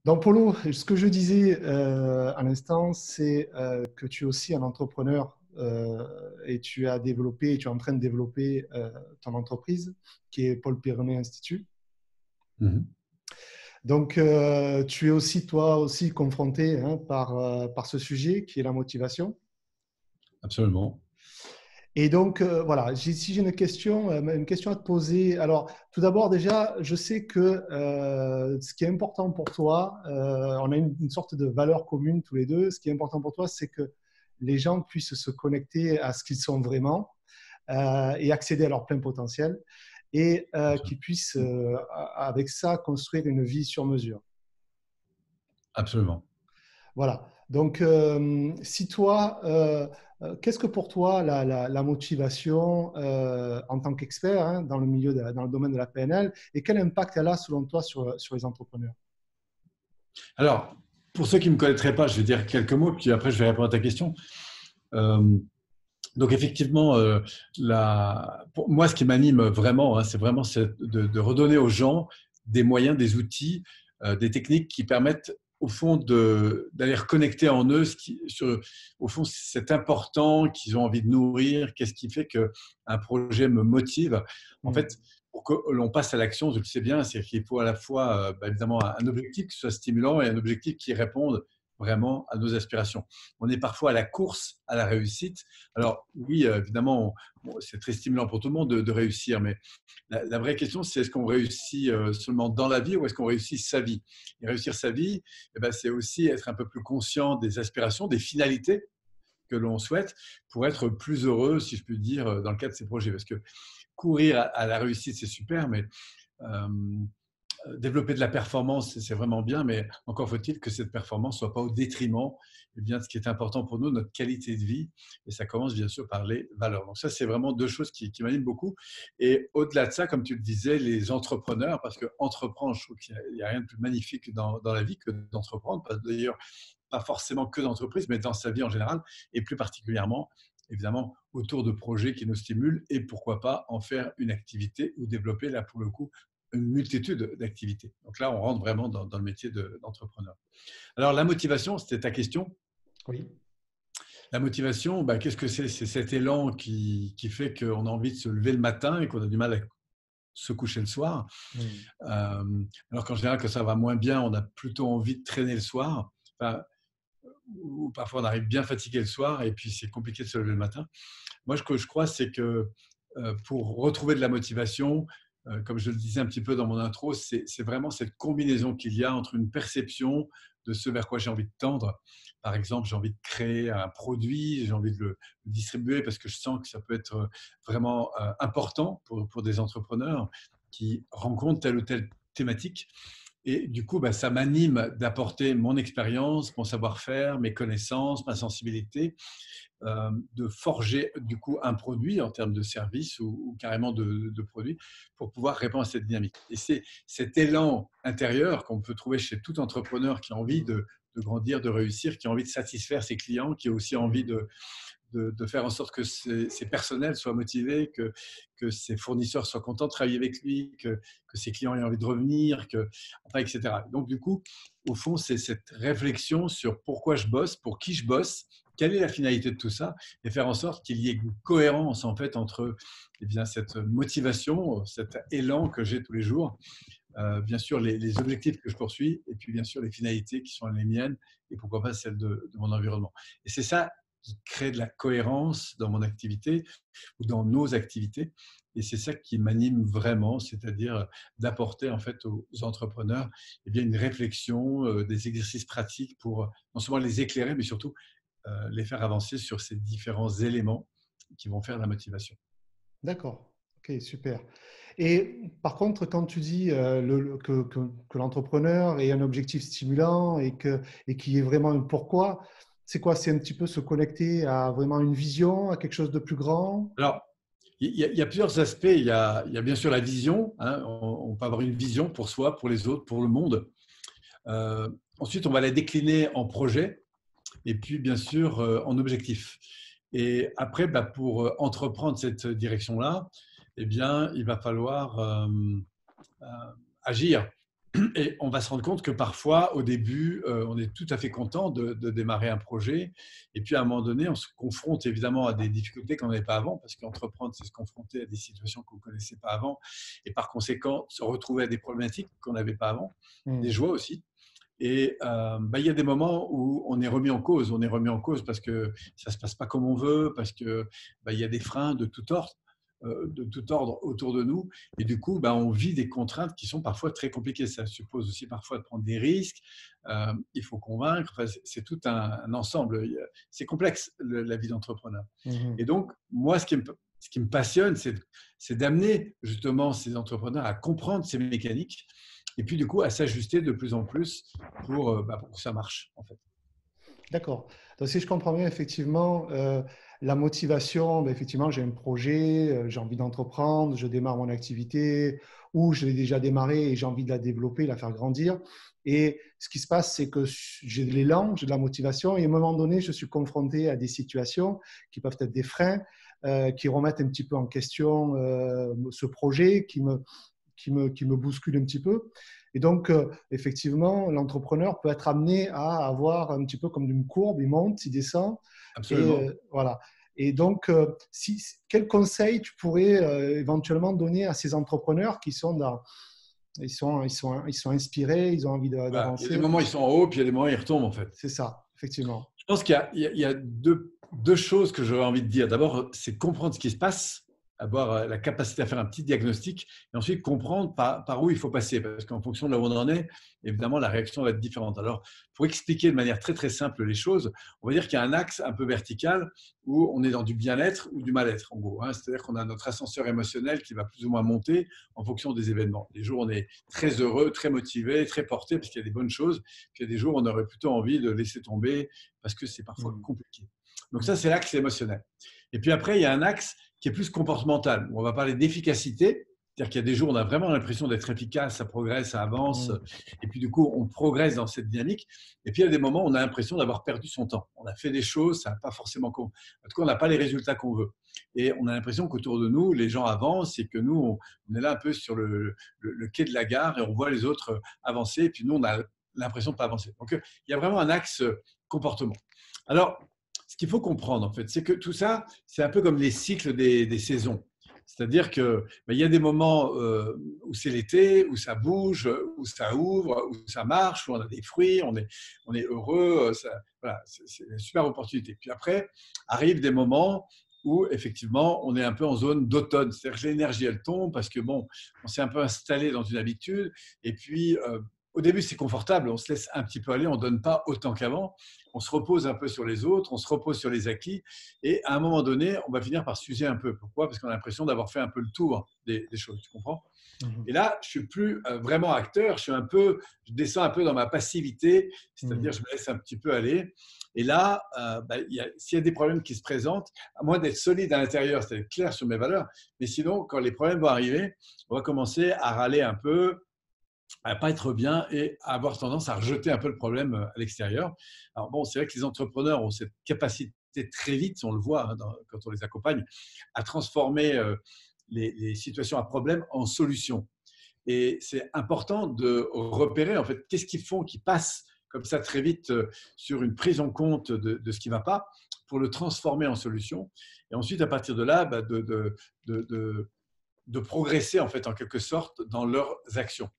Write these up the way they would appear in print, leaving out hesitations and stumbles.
Donc, Polo, ce que je disais à l'instant, c'est que tu es aussi un entrepreneur et tu es en train de développer ton entreprise qui est Paul Pironnet Institute. Mhm. Donc, tu es aussi, toi aussi, confronté hein, par ce sujet qui est la motivation. Absolument. Et donc, voilà, si j'ai une question à te poser. Alors, tout d'abord, déjà, je sais que ce qui est important pour toi, on a une sorte de valeur commune tous les deux. Ce qui est important pour toi, c'est que les gens puissent se connecter à ce qu'ils sont vraiment et accéder à leur plein potentiel et qu'ils puissent, avec ça, construire une vie sur mesure. Absolument. Voilà. Donc, si toi, qu'est-ce que pour toi la motivation en tant qu'expert hein, dans le milieu, dans le domaine de la PNL et quel impact elle a selon toi sur les entrepreneurs? Alors, pour ceux qui ne me connaîtraient pas, je vais dire quelques mots, puis après je vais répondre à ta question. Euh, donc effectivement, pour moi, ce qui m'anime vraiment, hein, c'est de redonner aux gens des moyens, des outils, des techniques qui permettent au fond d'aller reconnecter en eux au fond, c'est important qu'ils ont envie de nourrir. Qu'est-ce qui fait qu'un projet me motive? En Hmm. fait, pour que l'on passe à l'action, je le sais bien, c'est qu'il faut à la fois, évidemment, un objectif qui soit stimulant et un objectif qui réponde vraiment à nos aspirations. On est parfois à la course à la réussite. Alors oui, évidemment, c'est très stimulant pour tout le monde de réussir, mais la vraie question, c'est est-ce qu'on réussit seulement dans la vie ou est-ce qu'on réussit sa vie? Et réussir sa vie, eh ben, c'est aussi être un peu plus conscient des aspirations, des finalités que l'on souhaite pour être plus heureux, si je puis dire, dans le cadre de ces projets. Parce que courir à la réussite, c'est super, mais euh, développer de la performance, c'est vraiment bien, mais encore faut-il que cette performance ne soit pas au détriment de ce qui est important pour nous, notre qualité de vie. Et ça commence bien sûr par les valeurs. Donc ça, c'est vraiment deux choses qui m'animent beaucoup. Et au-delà de ça, comme tu le disais, les entrepreneurs, parce que entreprendre, je trouve qu'il n'y a rien de plus magnifique dans la vie que d'entreprendre. D'ailleurs, pas forcément que d'entreprise, mais dans sa vie en général, et plus particulièrement, évidemment, autour de projets qui nous stimulent et pourquoi pas en faire une activité ou développer, là, pour le coup, une multitude d'activités. Donc là, on rentre vraiment dans le métier d'entrepreneur. Alors, la motivation, c'était ta question. Oui. La motivation, qu'est-ce que c'est? C'est cet élan qui fait qu'on a envie de se lever le matin et qu'on a du mal à se coucher le soir. Hmm. Alors qu'en général, quand ça va moins bien, on a plutôt envie de traîner le soir. Enfin, ou parfois, on arrive bien fatigué le soir et puis c'est compliqué de se lever le matin. Moi, ce que je crois, c'est que pour retrouver de la motivation, comme je le disais un petit peu dans mon intro, c'est vraiment cette combinaison qu'il y a entre une perception de ce vers quoi j'ai envie de tendre. Par exemple, j'ai envie de créer un produit, j'ai envie de le distribuer parce que je sens que ça peut être vraiment important pour des entrepreneurs qui rencontrent telle ou telle thématique. Et du coup, ça m'anime d'apporter mon expérience, mon savoir-faire, mes connaissances, ma sensibilité, de forger du coup un produit en termes de service ou carrément de produit pour pouvoir répondre à cette dynamique. Et c'est cet élan intérieur qu'on peut trouver chez tout entrepreneur qui a envie de grandir, de réussir, qui a envie de satisfaire ses clients, qui a aussi envie de faire en sorte que ses personnels soient motivés, que ses fournisseurs soient contents de travailler avec lui, que ses clients aient envie de revenir, enfin, etc. Donc, du coup, au fond, c'est cette réflexion sur pourquoi je bosse, pour qui je bosse, quelle est la finalité de tout ça, et faire en sorte qu'il y ait une cohérence en fait entre cette motivation, cet élan que j'ai tous les jours, bien sûr les objectifs que je poursuis, et puis bien sûr les finalités qui sont les miennes, et pourquoi pas celles de mon environnement. Et c'est ça qui crée de la cohérence dans mon activité ou dans nos activités. Et c'est ça qui m'anime vraiment, c'est-à-dire d'apporter en fait aux entrepreneurs une réflexion, des exercices pratiques pour non seulement les éclairer, mais surtout les faire avancer sur ces différents éléments qui vont faire la motivation. D'accord. Ok, super. Et par contre, quand tu dis que l'entrepreneur ait un objectif stimulant et qu'il y ait vraiment un pourquoi, c'est quoi? C'est un petit peu se connecter à vraiment une vision, à quelque chose de plus grand? Alors, il y a plusieurs aspects. Il y a bien sûr la vision, hein. On peut avoir une vision pour soi, pour les autres, pour le monde. Euh, Ensuite, on va la décliner en projet et puis bien sûr en objectif. Et après, pour entreprendre cette direction-là, il va falloir euh, agir. Et on va se rendre compte que parfois, au début, on est tout à fait content de démarrer un projet. Et puis, à un moment donné, on se confronte évidemment à des difficultés qu'on n'avait pas avant, parce qu'entreprendre, c'est se confronter à des situations qu'on ne connaissait pas avant. Et par conséquent, se retrouver à des problématiques qu'on n'avait pas avant, des joies aussi. Et il y a des moments où on est remis en cause. On est remis en cause parce que ça ne se passe pas comme on veut, parce qu'il y a des freins de tout ordre autour de nous. Et du coup, on vit des contraintes qui sont parfois très compliquées. Ça suppose aussi parfois de prendre des risques. Il faut convaincre. Enfin, c'est tout un ensemble. C'est complexe, la vie d'entrepreneur. Et donc, moi, ce qui me passionne, c'est d'amener justement ces entrepreneurs à comprendre ces mécaniques et puis du coup à s'ajuster de plus en plus pour que ça marche, en fait. D'accord. Donc, si je comprends bien, effectivement, la motivation, effectivement, j'ai un projet, j'ai envie d'entreprendre, je démarre mon activité ou je l'ai déjà démarré et j'ai envie de la développer, la faire grandir. Et ce qui se passe, c'est que j'ai de l'élan, j'ai de la motivation et à un moment donné, je suis confronté à des situations qui peuvent être des freins, qui remettent un petit peu en question ce projet, qui me bouscule un petit peu. Et donc, effectivement, l'entrepreneur peut être amené à avoir un petit peu comme une courbe, il monte, il descend. Et Absolument. voilà. Et donc, quel conseil tu pourrais éventuellement donner à ces entrepreneurs qui sont dans, ils sont inspirés, ils ont envie Voilà. Il y a des d'avancer. moments ils sont en haut, puis il y a des moments ils retombent, en fait. C'est ça, effectivement. Je pense qu'il y a deux choses que j'aurais envie de dire. D'abord, c'est comprendre ce qui se passe, avoir la capacité à faire un petit diagnostic, et ensuite comprendre par où il faut passer, parce qu'en fonction de là où on en est, évidemment, la réaction va être différente. Alors, pour expliquer de manière très très simple les choses, on va dire qu'il y a un axe un peu vertical où on est dans du bien-être ou du mal-être, en gros. C'est-à-dire qu'on a notre ascenseur émotionnel qui va plus ou moins monter en fonction des événements. Des jours, on est très heureux, très motivé, très porté, parce qu'il y a des bonnes choses. Puis il y a des jours, on aurait plutôt envie de laisser tomber, parce que c'est parfois compliqué. Donc ça, c'est l'axe émotionnel. Et puis après, il y a un axe qui est plus comportemental. On va parler d'efficacité, c'est-à-dire qu'il y a des jours où on a vraiment l'impression d'être efficace, ça progresse, ça avance, et puis du coup, on progresse dans cette dynamique. Et puis il y a des moments où on a l'impression d'avoir perdu son temps. On a fait des choses, ça n'a pas forcément… En tout cas, on n'a pas les résultats qu'on veut. Et on a l'impression qu'autour de nous, les gens avancent et que nous, on est là un peu sur le quai de la gare et on voit les autres avancer, et puis nous, on a l'impression de ne pas avancer. Donc, il y a vraiment un axe comportement. Alors, ce qu'il faut comprendre, en fait, c'est que tout ça, c'est un peu comme les cycles des saisons. C'est-à-dire qu'il y a des moments où c'est l'été, où ça bouge, où ça ouvre, où ça marche, où on a des fruits, on est heureux. Voilà, c'est une super opportunité. Puis après, arrivent des moments où effectivement, on est un peu en zone d'automne. C'est-à-dire que l'énergie, elle tombe parce que bon, on s'est un peu installé dans une habitude. Et puis, au début, c'est confortable. On se laisse un petit peu aller. On ne donne pas autant qu'avant. On se repose un peu sur les autres. On se repose sur les acquis. Et à un moment donné, on va finir par s'user un peu. Pourquoi ? Parce qu'on a l'impression d'avoir fait un peu le tour des choses. Tu comprends ? Et là, je suis plus vraiment acteur. Je descends un peu dans ma passivité. C'est-à-dire, je me laisse un petit peu aller. Et là, s'il y a des problèmes qui se présentent, à moins d'être solide à l'intérieur, c'est-à-dire clair sur mes valeurs, mais sinon, quand les problèmes vont arriver, on va commencer à râler un peu, à ne pas être bien et à avoir tendance à rejeter un peu le problème à l'extérieur. Alors bon, c'est vrai que les entrepreneurs ont cette capacité très vite, on le voit quand on les accompagne, à transformer les situations à problème en solutions. Et c'est important de repérer, en fait, qu'est-ce qu'ils font qui passe comme ça très vite sur une prise en compte de ce qui ne va pas pour le transformer en solution. Et ensuite, à partir de là, de progresser, en fait, en quelque sorte, dans leurs actions.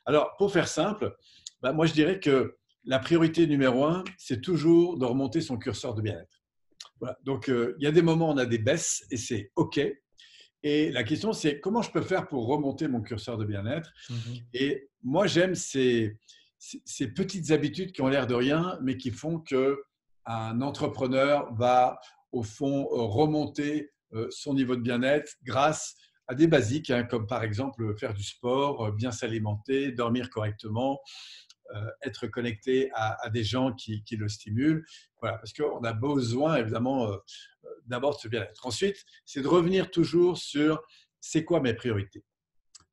Alors, pour faire simple, moi, je dirais que la priorité numéro un, c'est toujours de remonter son curseur de bien-être. Voilà. Donc, il y a des moments où on a des baisses et c'est OK. Et la question, c'est comment je peux faire pour remonter mon curseur de bien-être. Et moi, j'aime ces petites habitudes qui ont l'air de rien, mais qui font qu'un entrepreneur va, au fond, remonter son niveau de bien-être grâce à des basiques, comme par exemple faire du sport, bien s'alimenter, dormir correctement, être connecté à des gens qui le stimulent. Voilà, parce qu'on a besoin, évidemment, d'abord de ce bien-être. Ensuite, c'est de revenir toujours sur c'est quoi mes priorités.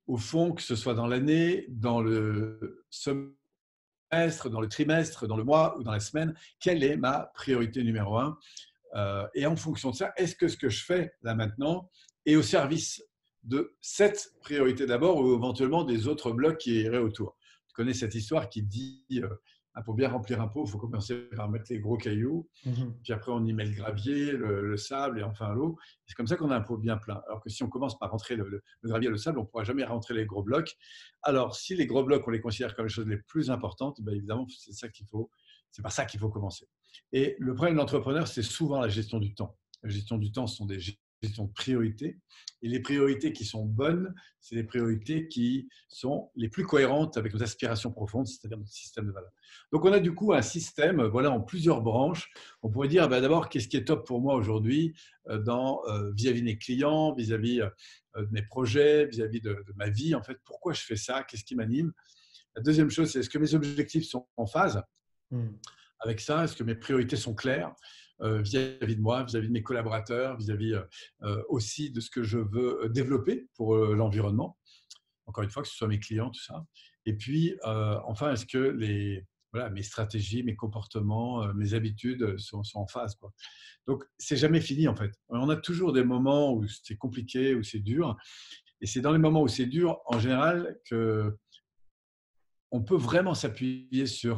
Au fond, que ce soit dans l'année, dans le semestre, dans le trimestre, dans le mois ou dans la semaine, quelle est ma priorité numéro un ? Et en fonction de ça, est-ce que ce que je fais là maintenant est au service de cette priorité d'abord ou éventuellement des autres blocs qui iraient autour ? Tu connais cette histoire qui dit pour bien remplir un pot, il faut commencer par mettre les gros cailloux, Mhm. puis après on y met le gravier, le sable et enfin l'eau. C'est comme ça qu'on a un pot bien plein. Alors que si on commence par rentrer le gravier et le sable, on ne pourra jamais rentrer les gros blocs. Alors si les gros blocs, on les considère comme les choses les plus importantes, ben évidemment, c'est par ça qu'il faut commencer. Et le problème de l'entrepreneur, c'est souvent la gestion du temps. La gestion du temps, ce sont des gestions de priorités. Et les priorités qui sont bonnes, c'est les priorités qui sont les plus cohérentes avec nos aspirations profondes, c'est-à-dire notre système de valeurs. Donc, on a du coup un système voilà, en plusieurs branches. On pourrait dire d'abord, qu'est-ce qui est top pour moi aujourd'hui vis-à-vis de mes clients, vis-à-vis de mes projets, vis-à-vis de ma vie. En fait, pourquoi je fais ça? Qu'est-ce qui m'anime? La deuxième chose, c'est est-ce que mes objectifs sont en phase Mhm. avec ça? Est-ce que mes priorités sont claires vis-à-vis de moi, vis-à-vis de mes collaborateurs, vis-à-vis aussi de ce que je veux développer pour l'environnement? Encore une fois, que ce soit mes clients, tout ça. Et puis, enfin, est-ce que voilà, mes stratégies, mes comportements, mes habitudes sont en phase, quoi. Donc, c'est jamais fini, en fait. On a toujours des moments où c'est compliqué, où c'est dur. Et c'est dans les moments où c'est dur, en général, que on peut vraiment s'appuyer sur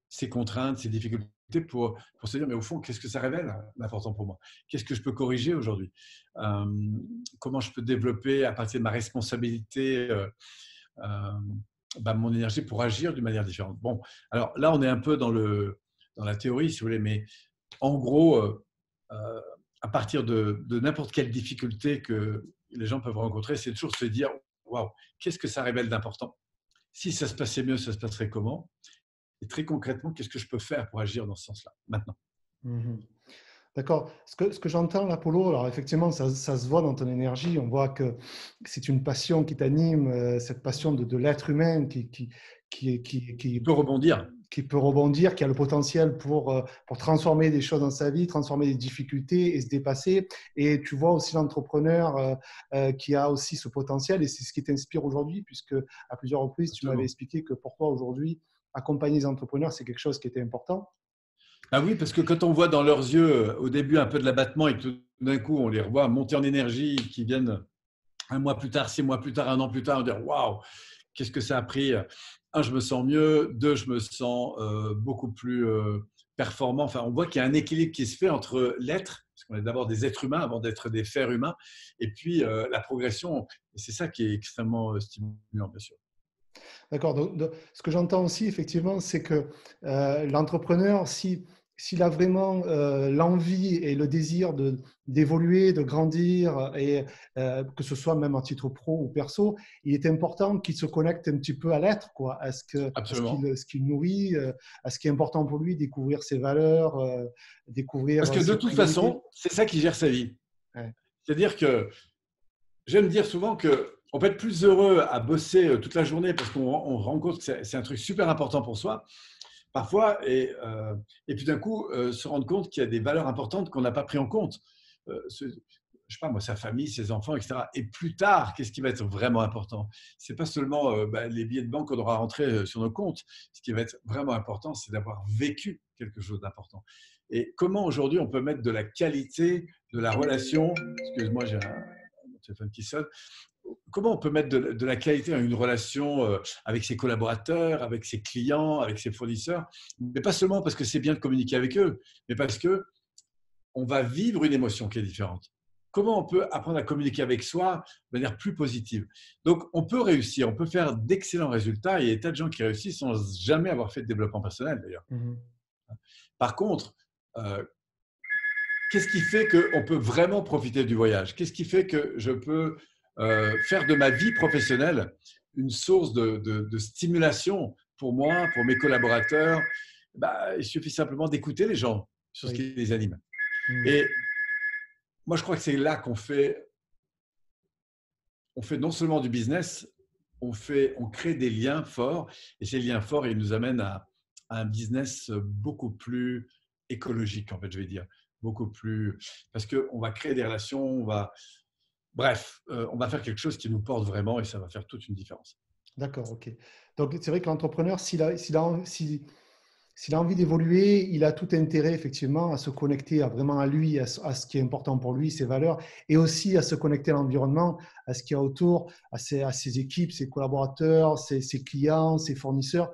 ces contraintes, ces difficultés pour se dire, mais au fond, qu'est-ce que ça révèle d'important pour moi? Qu'est-ce que je peux corriger aujourd'hui? Euh, Comment je peux développer à partir de ma responsabilité euh, mon énergie pour agir d'une manière différente? Bon, alors là, on est un peu dans la théorie, si vous voulez, mais en gros, euh, à partir de n'importe quelle difficulté que les gens peuvent rencontrer, c'est toujours se dire, waouh, qu'est-ce que ça révèle d'important? Si ça se passait mieux, ça se passerait comment? Et très concrètement, qu'est-ce que je peux faire pour agir dans ce sens-là, maintenant? Mhm. D'accord. Ce que j'entends là, Polo, alors effectivement, ça se voit dans ton énergie. On voit que c'est une passion qui t'anime, cette passion de l'être humain qui, qui, Il qui, peut rebondir. qui peut rebondir, qui a le potentiel pour transformer des choses dans sa vie, transformer des difficultés et se dépasser. Et tu vois aussi l'entrepreneur qui a aussi ce potentiel et c'est ce qui t'inspire aujourd'hui, puisque à plusieurs reprises, tu m'avais Absolument. expliqué que pour toi aujourd'hui, accompagner les entrepreneurs, c'est quelque chose qui était important. Ah oui, parce que quand on voit dans leurs yeux, au début, un peu de l'abattement et que tout d'un coup, on les revoit monter en énergie, qui viennent un mois plus tard, 6 mois plus tard, un an plus tard, on dit waouh, qu'est-ce que ça a pris? Un, je me sens mieux. Deux, je me sens beaucoup plus performant. Enfin, on voit qu'il y a un équilibre qui se fait entre l'être, parce qu'on est d'abord des êtres humains avant d'être des fers humains, et puis la progression. Et c'est ça qui est extrêmement stimulant, bien sûr. D'accord. Donc, ce que j'entends aussi, effectivement, c'est que l'entrepreneur, s'il a vraiment l'envie et le désir d'évoluer, de grandir, et que ce soit même à titre pro ou perso, il est important qu'il se connecte un petit peu à l'être, quoi, Absolument. ce qu'il nourrit, à ce qui est important pour lui, découvrir ses valeurs, découvrir Parce que de ses toute priorités. façon, c'est ça qui gère sa vie. Ouais. C'est-à-dire que j'aime dire souvent qu'on peut être plus heureux à bosser toute la journée parce qu'on rend compte que c'est un truc super important pour soi, parfois, et puis d'un coup, se rendre compte qu'il y a des valeurs importantes qu'on n'a pas pris en compte. Je sais pas moi, sa famille, ses enfants, etc. Et plus tard, qu'est-ce qui va être vraiment important? C'est pas seulement les billets de banque qu'on aura rentrés sur nos comptes. Ce qui va être vraiment important, c'est d'avoir vécu quelque chose d'important. Et comment aujourd'hui on peut mettre de la qualité de la relation? Excuse-moi, j'ai un téléphone qui sonne. Comment on peut mettre de la qualité dans une relation avec ses collaborateurs, avec ses clients, avec ses fournisseurs, mais pas seulement parce que c'est bien de communiquer avec eux, mais parce que on va vivre une émotion qui est différente. Comment on peut apprendre à communiquer avec soi de manière plus positive? Donc, on peut réussir, on peut faire d'excellents résultats. Il y a des tas de gens qui réussissent sans jamais avoir fait de développement personnel, d'ailleurs. Mhm. Par contre, euh, qu'est-ce qui fait qu'on peut vraiment profiter du voyage? Qu'est-ce qui fait que je peux faire de ma vie professionnelle une source de stimulation pour moi, pour mes collaborateurs? Bah, il suffit simplement d'écouter les gens sur ce Oui. qui les anime. Mhm. Et moi, je crois que c'est là on fait non seulement du business, on crée des liens forts. Et ces liens forts, ils nous amènent à un business beaucoup plus écologique, en fait, je vais dire. Beaucoup plus. Parce qu'on va créer des relations, bref, on va faire quelque chose qui nous porte vraiment et ça va faire toute une différence. D'accord, ok. Donc, c'est vrai que l'entrepreneur, s'il a envie d'évoluer, il a tout intérêt effectivement à se connecter vraiment à lui, à ce qui est important pour lui, ses valeurs, et aussi à se connecter à l'environnement, à ce qu'il y a autour, à ses équipes, ses collaborateurs, ses clients, ses fournisseurs,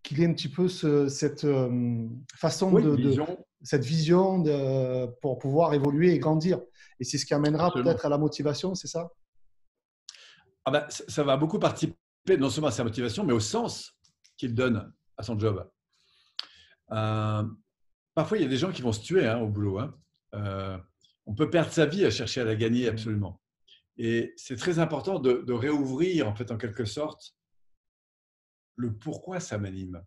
qu'il ait un petit peu cette façon Oui, vision, cette vision pour pouvoir évoluer et grandir. Et c'est ce qui amènera absolument. peut-être à la motivation, c'est ça? Ah ben, ça va beaucoup participer non seulement à sa motivation, mais au sens qu'il donne à son job. Euh, Parfois, il y a des gens qui vont se tuer au boulot. Euh, on peut perdre sa vie à chercher à la gagner Mm. absolument. Et c'est très important de réouvrir, en fait, en quelque sorte, le pourquoi ça m'anime.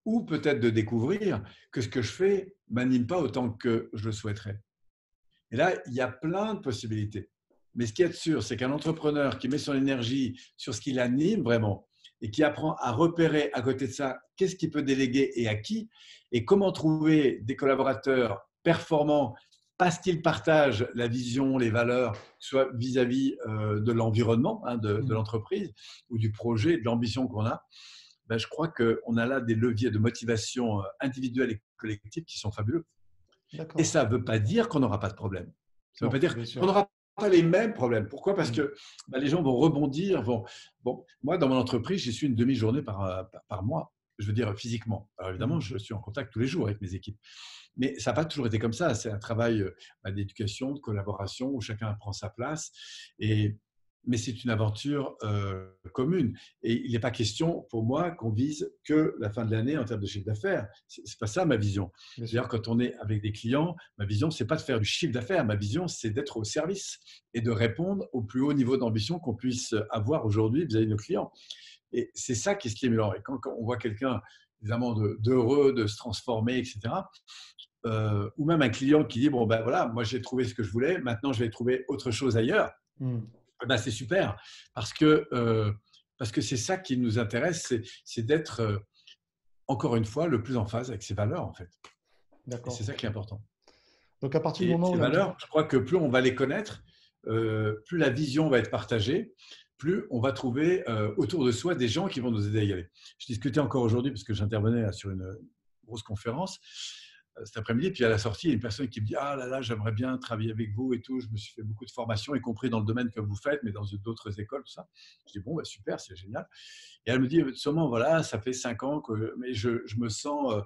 Ou peut-être de découvrir que ce que je fais m'anime pas autant que je le souhaiterais. Et là, il y a plein de possibilités. Mais ce qui est sûr, c'est qu'un entrepreneur qui met son énergie sur ce qui l'anime vraiment et qui apprend à repérer à côté de ça qu'est-ce qu'il peut déléguer et à qui, et comment trouver des collaborateurs performants parce qu'ils partagent la vision, les valeurs, soit vis-à-vis de l'environnement, de Mm. l'entreprise ou du projet, de l'ambition qu'on a, ben, je crois qu'on a là des leviers de motivation individuelle et collective qui sont fabuleux. Et D'accord. ça ne veut pas dire qu'on n'aura pas de problème. Ça ne veut pas Non, dire bien qu'on sûr. n'aura pas les mêmes problèmes. Pourquoi? Parce Mm. que les gens vont rebondir. Bon, moi, dans mon entreprise, j'y suis une demi-journée par mois, je veux dire physiquement. Alors évidemment, Mm. je suis en contact tous les jours avec mes équipes. Mais ça n'a pas toujours été comme ça. C'est un travail d'éducation, de collaboration, où chacun prend sa place. Et, mais c'est une aventure commune. Et il n'est pas question pour moi qu'on vise que la fin de l'année en termes de chiffre d'affaires. Ce n'est pas ça ma vision. Bien sûr. D'ailleurs, quand on est avec des clients, ma vision, ce n'est pas de faire du chiffre d'affaires. Ma vision, c'est d'être au service et de répondre au plus haut niveau d'ambition qu'on puisse avoir aujourd'hui vis-à-vis de nos clients. Et c'est ça qui est stimulant. Et quand on voit quelqu'un évidemment d'heureux, de se transformer, etc., ou même un client qui dit, bon, ben voilà, moi j'ai trouvé ce que je voulais, maintenant je vais trouver autre chose ailleurs, Mm. ben, c'est super, parce que c'est ça qui nous intéresse, c'est d'être, encore une fois, le plus en phase avec ses valeurs, en fait. Et c'est D'accord. ça qui est important. Donc à partir du Et moment où ces on a un petit valeurs, je crois que plus on va les connaître, plus la vision va être partagée, plus on va trouver autour de soi des gens qui vont nous aider à y aller. Je discutais encore aujourd'hui, parce que j'intervenais sur une grosse conférence cet après-midi, puis à la sortie, il y a une personne qui me dit « Ah là là, j'aimerais bien travailler avec vous et tout, je me suis fait beaucoup de formations, y compris dans le domaine que vous faites, mais dans d'autres écoles, tout ça. » Je dis « Bon, bah, super, c'est génial. » Et elle me dit « Seulement, voilà, ça fait 5 ans que mais je me sens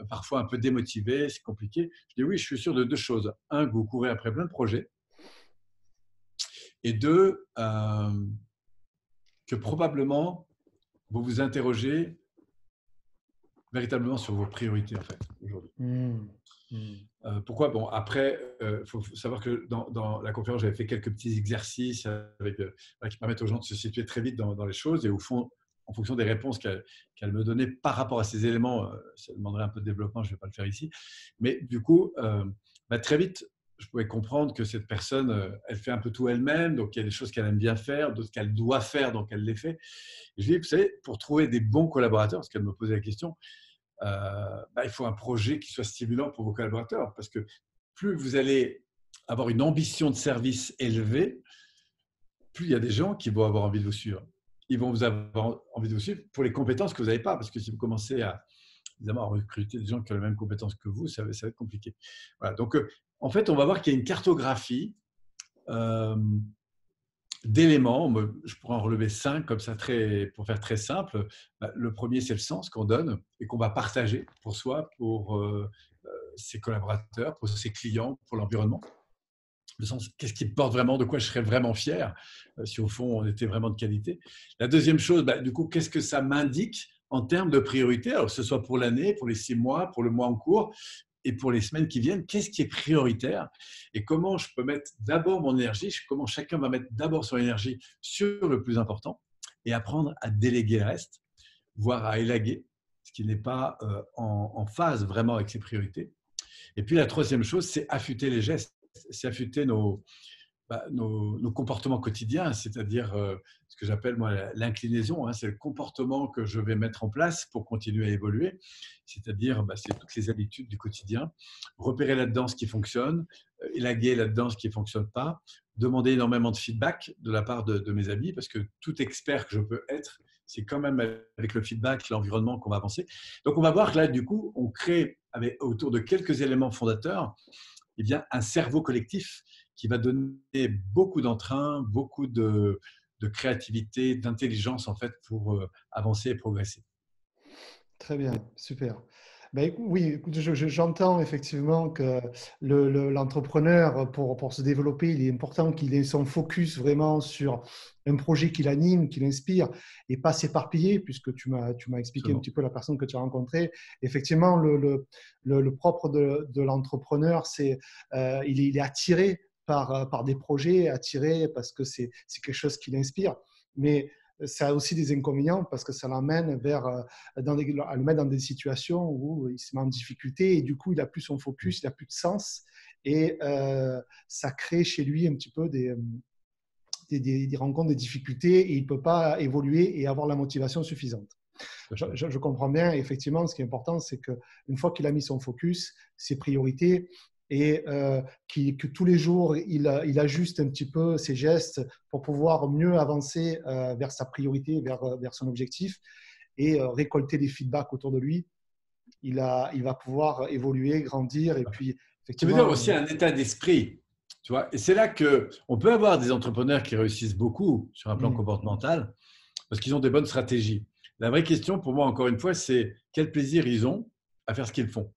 parfois un peu démotivé, c'est compliqué. » Je dis « Oui, je suis sûr de deux choses. Un, que vous courez après plein de projets. Et deux, que probablement, vous vous interrogez véritablement sur vos priorités, en fait, aujourd'hui. » Mm. Mm. Pourquoi? Bon, après, faut savoir que dans la conférence, j'avais fait quelques petits exercices avec, qui permettent aux gens de se situer très vite dans les choses. Et au fond, en fonction des réponses qu'elle me donnait par rapport à ces éléments, ça demanderait un peu de développement, je ne vais pas le faire ici. Mais du coup, très vite, je pouvais comprendre que cette personne, elle fait un peu tout elle-même. Donc, il y a des choses qu'elle aime bien faire, d'autres qu'elle doit faire, donc elle les fait. Et je lui ai dit, vous savez, pour trouver des bons collaborateurs, parce qu'elle me posait la question, il faut un projet qui soit stimulant pour vos collaborateurs, parce que plus vous allez avoir une ambition de service élevée, plus il y a des gens qui vont avoir envie de vous suivre. Ils vont vous avoir envie de vous suivre pour les compétences que vous n'avez pas, parce que si vous commencez évidemment, à recruter des gens qui ont les mêmes compétences que vous, ça va être compliqué. Voilà. Donc, en fait, on va voir qu'il y a une cartographie euh, d'éléments. Je pourrais en relever 5 comme ça, pour faire très simple. Le premier, c'est le sens qu'on donne et qu'on va partager pour soi, pour ses collaborateurs, pour ses clients, pour l'environnement. Le sens, qu'est-ce qui porte vraiment, de quoi je serais vraiment fier, si au fond on était vraiment de qualité. La deuxième chose, du coup, qu'est-ce que ça m'indique en termes de priorité, alors que ce soit pour l'année, pour les 6 mois, pour le mois en cours, et pour les semaines qui viennent, qu'est-ce qui est prioritaire et comment je peux mettre d'abord mon énergie, comment chacun va mettre d'abord son énergie sur le plus important et apprendre à déléguer le reste, voire à élaguer, ce qui n'est pas en phase vraiment avec ses priorités. Et puis la troisième chose, c'est affûter les gestes, c'est affûter nos comportements quotidiens, c'est-à-dire ce que j'appelle moi l'inclinaison, hein, c'est le comportement que je vais mettre en place pour continuer à évoluer, c'est-à-dire c'est toutes les habitudes du quotidien, repérer là-dedans ce qui fonctionne, élaguer là-dedans ce qui ne fonctionne pas, demander énormément de feedback de la part de mes amis, parce que tout expert que je peux être, c'est quand même avec le feedback, l'environnement qu'on va avancer. Donc on va voir que là, du coup, on crée autour de quelques éléments fondateurs eh bien, un cerveau collectif qui va donner beaucoup d'entrain, beaucoup de créativité, d'intelligence en fait pour avancer et progresser. Très bien, super. Ben, oui, écoute, j'entends effectivement que l'entrepreneur, pour se développer, il est important qu'il ait son focus vraiment sur un projet qui l'anime, qui l'inspire, et pas s'éparpiller, puisque tu m'as expliqué un Absolument. petit peu la personne que tu as rencontrée. Effectivement, le propre de l'entrepreneur, c'est il est attiré par des projets, attiré parce que c'est quelque chose qui l'inspire. Mais ça a aussi des inconvénients parce que ça l'amène à le mettre dans des situations où il se met en difficulté et du coup, il n'a plus son focus, il n'a plus de sens et ça crée chez lui un petit peu des rencontres, des difficultés et il ne peut pas évoluer et avoir la motivation suffisante. Je comprends bien, effectivement, ce qui est important, c'est qu'une fois qu'il a mis son focus, ses priorités, et que tous les jours, il ajuste un petit peu ses gestes pour pouvoir mieux avancer vers sa priorité, vers son objectif, et récolter des feedbacks autour de lui, il va pouvoir évoluer, grandir, et puis Ça veut dire effectivement, aussi un état d'esprit, tu vois. Et c'est là qu'on peut avoir des entrepreneurs qui réussissent beaucoup sur un plan comportemental parce qu'ils ont des bonnes stratégies. La vraie question pour moi, encore une fois, c'est quel plaisir ils ont à faire ce qu'ils font.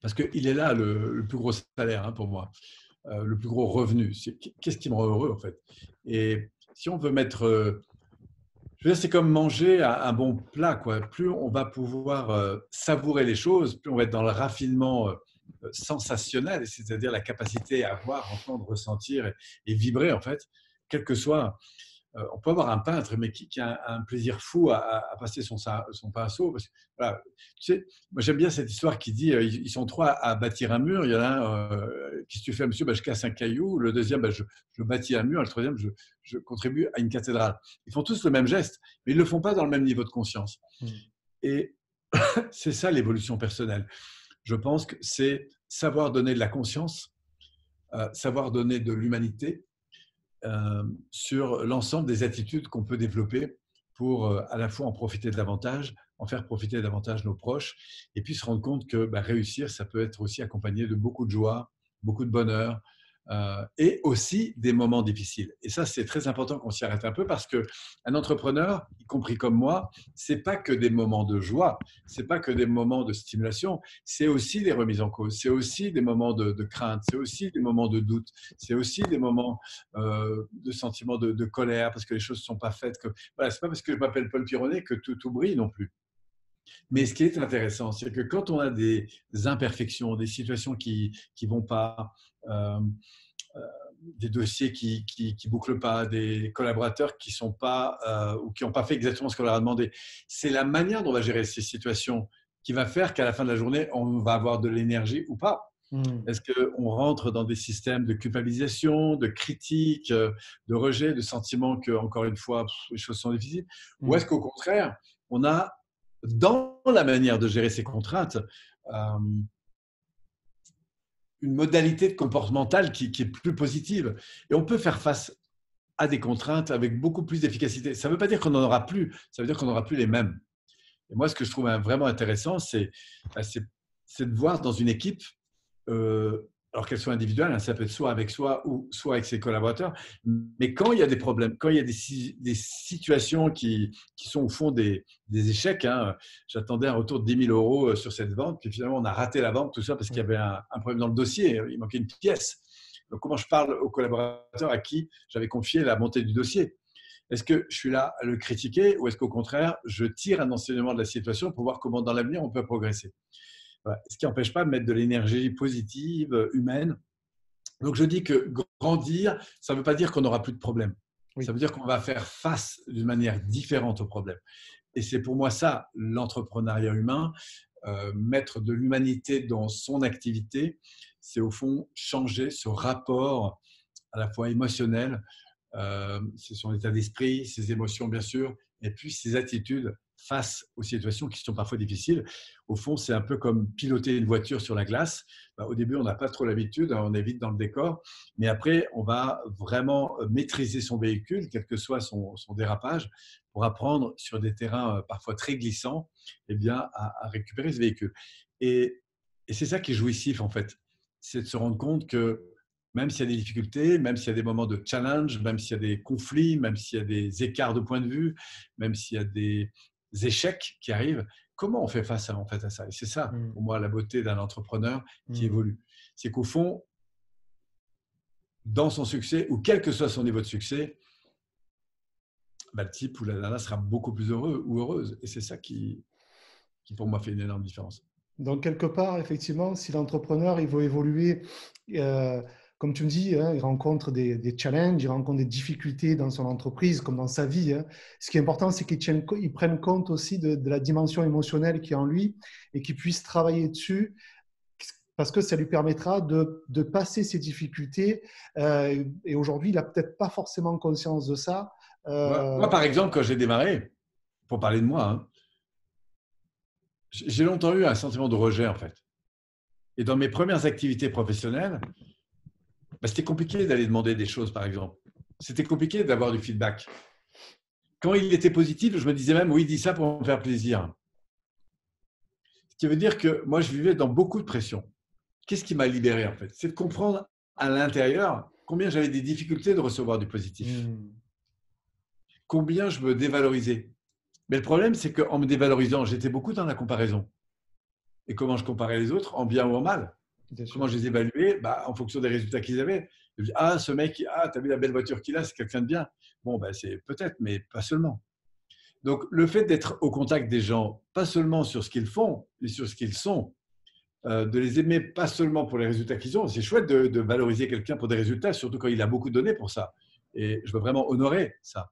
Parce qu'il est là le plus gros salaire hein, pour moi, le plus gros revenu. Qu'est-ce qui me rend heureux en fait. Et si on veut mettre je veux dire, c'est comme manger un bon plat, quoi. Plus on va pouvoir savourer les choses, plus on va être dans le raffinement sensationnel, c'est-à-dire la capacité à voir, entendre, ressentir et vibrer, en fait, quel que soit on peut avoir un peintre, mais qui a un plaisir fou à passer son pinceau. Parce que, voilà, tu sais, moi j'aime bien cette histoire qui dit ils sont trois à bâtir un mur. Il y en a un, qu'est-ce que tu fais, monsieur? Je casse un caillou. Le deuxième, je bâtis un mur. Le troisième, je contribue à une cathédrale. Ils font tous le même geste, mais ils ne le font pas dans le même niveau de conscience. Et c'est ça l'évolution personnelle. Je pense que c'est savoir donner de la conscience, savoir donner de l'humanité, sur l'ensemble des attitudes qu'on peut développer pour à la fois en profiter davantage, en faire profiter davantage nos proches, et puis se rendre compte que réussir, ça peut être aussi accompagné de beaucoup de joie, beaucoup de bonheur, et aussi des moments difficiles. Et ça, c'est très important qu'on s'y arrête un peu parce qu'un entrepreneur, y compris comme moi, c'est pas que des moments de joie, c'est pas que des moments de stimulation, c'est aussi des remises en cause, c'est aussi des moments de crainte, c'est aussi des moments de doute, c'est aussi des moments de sentiments de colère parce que les choses ne sont pas faites. Voilà, ce n'est pas parce que je m'appelle Paul Pironnet que tout brille non plus. Mais ce qui est intéressant, c'est que quand on a des imperfections, des situations qui ne vont pas, euh, euh, des dossiers qui ne bouclent pas, des collaborateurs qui sont pas ou qui n'ont pas fait exactement ce qu'on leur a demandé, c'est la manière dont on va gérer ces situations qui va faire qu'à la fin de la journée, on va avoir de l'énergie ou pas. Est-ce qu'on rentre dans des systèmes de culpabilisation, de critique, de rejet, de sentiment que, encore une fois, les choses sont difficiles? Ou est-ce qu'au contraire, on a, dans la manière de gérer ces contraintes, une modalité de comportemental qui est plus positive? Et on peut faire face à des contraintes avec beaucoup plus d'efficacité. Ça ne veut pas dire qu'on n'en aura plus, ça veut dire qu'on n'aura plus les mêmes. Et moi, ce que je trouve vraiment intéressant, c'est de voir dans une équipe alors qu'elles soient individuelles, hein, ça peut être soit avec soi ou soit avec ses collaborateurs, mais quand il y a des problèmes, quand il y a des situations qui sont au fond des échecs, hein, j'attendais un retour de 10 000 euros sur cette vente, puis finalement on a raté la vente, tout ça parce qu'il y avait un problème dans le dossier, il manquait une pièce. Donc comment je parle aux collaborateurs à qui j'avais confié la montée du dossier? Est-ce que je suis là à le critiquer ou est-ce qu'au contraire, je tire un enseignement de la situation pour voir comment dans l'avenir on peut progresser? Voilà. Ce qui n'empêche pas de mettre de l'énergie positive, humaine. Donc, je dis que grandir, ça ne veut pas dire qu'on n'aura plus de problèmes. Oui. Ça veut dire qu'on va faire face d'une manière différente aux problèmes. Et c'est pour moi ça, l'entrepreneuriat humain. Mettre de l'humanité dans son activité, c'est au fond changer ce rapport à la fois émotionnel, c'est son état d'esprit, ses émotions bien sûr, et puis ses attitudes face aux situations qui sont parfois difficiles. Au fond, c'est un peu comme piloter une voiture sur la glace. Au début, on n'a pas trop l'habitude, hein, on est vite dans le décor, mais après, on va vraiment maîtriser son véhicule, quel que soit son dérapage, pour apprendre sur des terrains parfois très glissants, eh bien, à récupérer ce véhicule. Et, et c'est ça qui est jouissif, en fait, c'est de se rendre compte que même s'il y a des difficultés, même s'il y a des moments de challenge, même s'il y a des conflits, même s'il y a des écarts de point de vue, même s'il y a des échecs qui arrivent, comment on fait face en fait, à ça? Et c'est ça, Mm. pour moi, la beauté d'un entrepreneur qui Mm. évolue. C'est qu'au fond, dans son succès, ou quel que soit son niveau de succès, le type ou la nana sera beaucoup plus heureux ou heureuse. Et c'est ça qui, pour moi, fait une énorme différence. Donc, quelque part, effectivement, si l'entrepreneur il veut évoluer, euh, comme tu me dis, hein, il rencontre des challenges, il rencontre des difficultés dans son entreprise, comme dans sa vie, hein. Ce qui est important, c'est qu'il prenne compte aussi de la dimension émotionnelle qui est en lui et qu'il puisse travailler dessus parce que ça lui permettra de passer ces difficultés. Et aujourd'hui, il n'a peut-être pas forcément conscience de ça. Moi, par exemple, quand j'ai démarré, pour parler de moi, hein, j'ai longtemps eu un sentiment de rejet, en fait. Et dans mes premières activités professionnelles, c'était compliqué d'aller demander des choses, par exemple. C'était compliqué d'avoir du feedback. Quand il était positif, je me disais même, oui, dis ça pour me faire plaisir. Ce qui veut dire que moi, je vivais dans beaucoup de pression. Qu'est-ce qui m'a libéré, en fait? C'est de comprendre à l'intérieur combien j'avais des difficultés de recevoir du positif, Hmm, combien je me dévalorisais. Mais le problème, c'est qu'en me dévalorisant, j'étais beaucoup dans la comparaison. Et comment je comparais les autres, en bien ou en mal? bien Comment sûr. je les évaluais? En fonction des résultats qu'ils avaient. Je me dis, ah, ce mec, ah, tu as vu la belle voiture qu'il a, c'est quelqu'un de bien. Bon, c'est peut-être, mais pas seulement. Donc, le fait d'être au contact des gens, pas seulement sur ce qu'ils font, mais sur ce qu'ils sont, de les aimer pas seulement pour les résultats qu'ils ont, c'est chouette de valoriser quelqu'un pour des résultats, surtout quand il a beaucoup donné pour ça. Et je veux vraiment honorer ça.